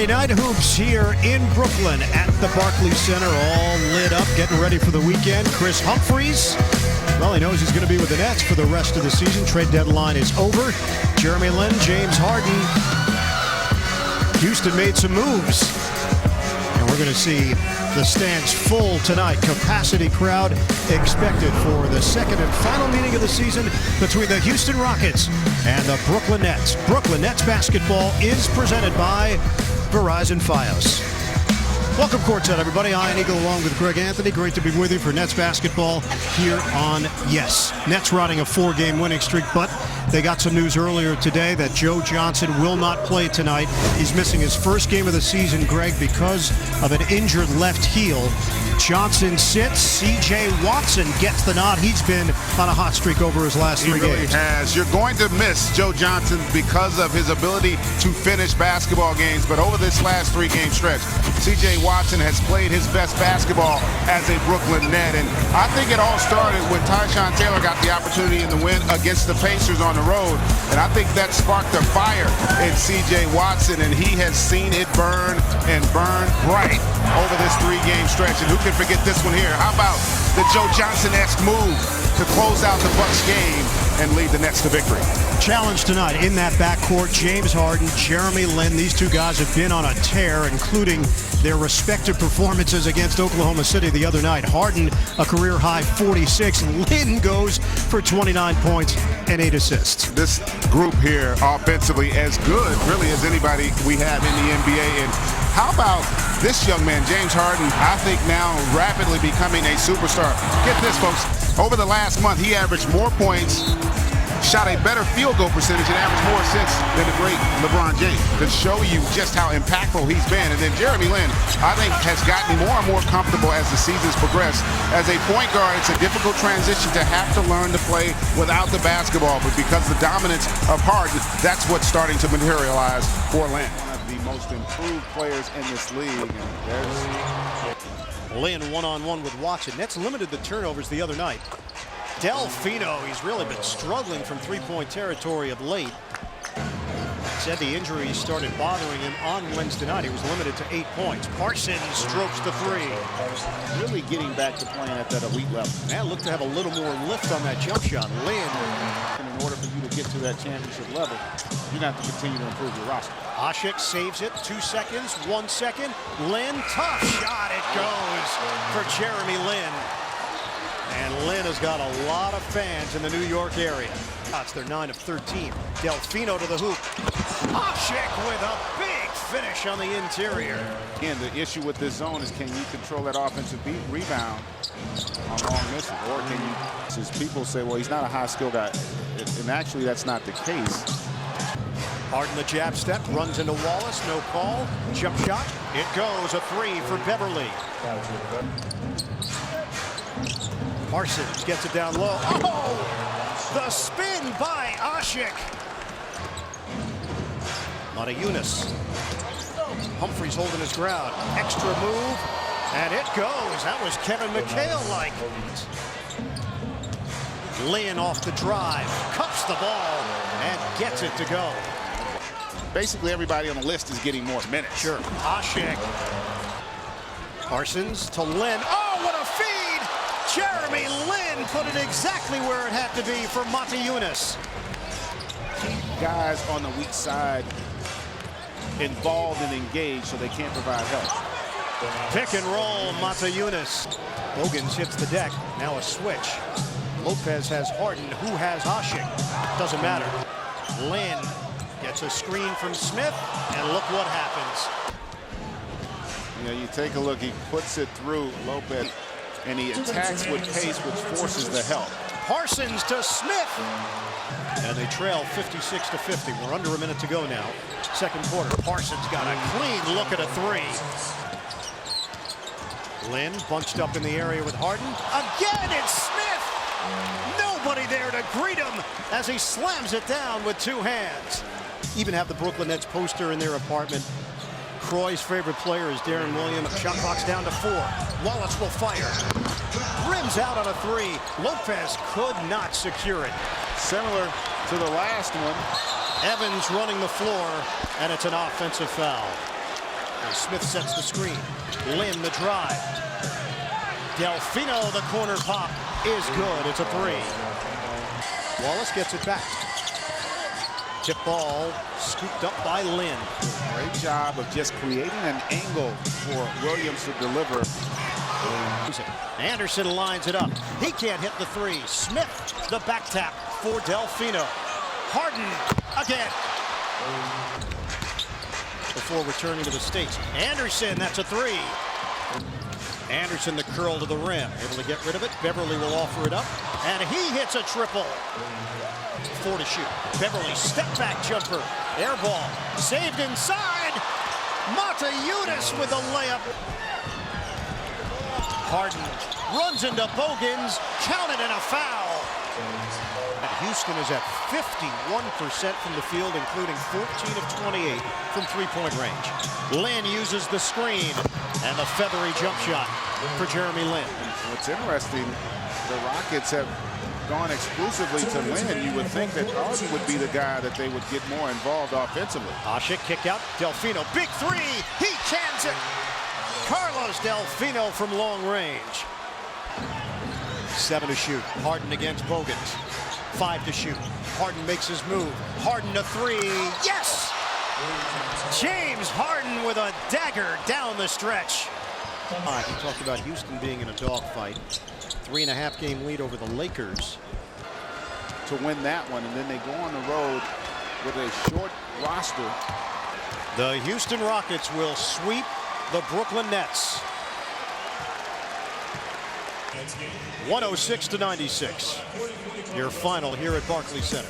Friday night hoops here in Brooklyn at the Barclays Center, all lit up, getting ready for the weekend. Chris Humphries, well, he knows he's going to be with the Nets for the rest of the season. Trade deadline is over. Jeremy Lin, James Harden. Houston made some moves, and we're going to see the stands full tonight. Capacity crowd expected for the second and final meeting of the season between the Houston Rockets and the Brooklyn Nets. Brooklyn Nets basketball is presented by Verizon Fios. Welcome courtside, everybody. Ian Eagle along with Greg Anthony. Great to be with you for Nets basketball here on Yes. Nets riding a 4-game winning streak, but they got some news earlier today that Joe Johnson will not play tonight. He's missing his first game of the season, Greg, because of an injured left heel. Johnson sits. C.J. Watson gets the nod. He's been on a hot streak over his last 3 games. He really has. You're going to miss Joe Johnson because of his ability to finish basketball games. But over this last 3-game stretch, C.J. Watson has played his best basketball as a Brooklyn Net. And I think it all started when Tyshawn Taylor got the opportunity in the win against the Pacers on the road. And I think that sparked a fire in C.J. Watson. And he has seen it burn and burn bright over this 3-game stretch. And who can forget this one here? How about the Joe Johnson-esque move to close out the Bucks game and lead the Nets to victory? Challenge tonight in that backcourt, James Harden, Jeremy Lin. These two guys have been on a tear, including their respective performances against Oklahoma City the other night. Harden, a career-high 46. Lin goes for 29 points and 8 assists. This group here, offensively, as good, really, as anybody we have in the NBA. And how about this young man, James Harden, I think now rapidly becoming a superstar. Get this, folks. Over the last month, he averaged more points, shot a better field goal percentage, and averaged more assists than the great LeBron James, to show you just how impactful he's been. And then Jeremy Lin, I think, has gotten more and more comfortable as the seasons progress. As a point guard, it's a difficult transition to have to learn to play without the basketball, but because the dominance of Harden, that's what's starting to materialize for Lin. One of the most improved players in this league. And there's Lin one-on-one with Watson. Nets limited the turnovers the other night. Delfino, he's really been struggling from three-point territory of late. Said the injury started bothering him on Wednesday night. He was limited to 8 points. Parsons strokes the 3. Really getting back to playing at that elite level. Man, looked to have a little more lift on that jump shot. Lin. In order for you to get to that championship level, you're going to have to continue to improve your roster. Asik saves it. 2 seconds, 1 second. Lin, tough shot. It goes for Jeremy Lin. And Lin has got a lot of fans in the New York area. They're 9 of 13. Delfino to the hoop. Asik with a big finish on the interior. Again, the issue with this zone is, can you control that offensive rebound on long misses? Or can you, as people say, well, he's not a high skill guy. And actually, that's not the case. Harden the jab step, runs into Wallace, no call. Jump shot, it goes, a 3 for Beverly. Parsons gets it down low. Oh! The spin by Asik. Motiejunas. Humphries holding his ground. Extra move, and it goes. That was Kevin McHale-like. Lin off the drive, cups the ball, and gets it to go. Basically, everybody on the list is getting more minutes. Sure. Asik. Parsons to Lin. Oh, what a feed! Jeremy Lin put it exactly where it had to be for Motiejunas. Keep guys on the weak side involved and engaged so they can't provide help. Pick and roll, Motiejunas. Bogans hits the deck. Now a switch. Lopez has Harden. Who has Asik? Doesn't matter. Lin gets a screen from Smith, and look what happens. You know, you take a look, he puts it through Lopez, and he attacks with pace, which forces the help. Parsons to Smith, and they trail 56-50. We're under a minute to go now. Second quarter. Parsons got a clean look at a 3. Lin bunched up in the area with Harden. Again, it's Smith. Nobody there to greet him as he slams it down with 2 hands. Even have the Brooklyn Nets poster in their apartment. Croy's favorite player is Darren Williams. Shot clock's down to 4. Wallace will fire. Rims out on a 3. Lopez could not secure it. Similar to the last one. Evans running the floor, and it's an offensive foul. Barkley. Smith sets the screen. Lynn the drive. Delfino, the corner pop is good. It's a three. Wallace gets it back. Tip ball scooped up by Lynn. Great job of just creating an angle for Williams to deliver. Anderson lines it up. He can't hit the three. Smith, the back tap for Delfino. Harden again. Before returning to the States. Anderson, that's a three. Anderson, the curl to the rim. Able to get rid of it. Beverly will offer it up. And he hits a triple. 4 to shoot. Beverly, step back jumper. Air ball. Saved inside. Motiejunas with a layup. Harden runs into Bogans. Counted and a foul. Houston is at 51% from the field, including 14 of 28 from three-point range. Lynn uses the screen and the feathery jump shot for Jeremy Lin. What's interesting, the Rockets have gone exclusively to Lin. You would think that Harden would be the guy that they would get more involved offensively. Asik kick out. Delfino, big three. He cans it. Carlos Delfino from long range. 7 to shoot. Harden against Bogans. 5 to shoot. Harden makes his move. Harden to three. Yes! James Harden with a dagger down the stretch. He talked about Houston being in a dogfight. 3.5 game lead over the Lakers. To win that one, and then they go on the road with a short roster. The Houston Rockets will sweep the Brooklyn Nets. 106-96. Your final here at Barclays Center.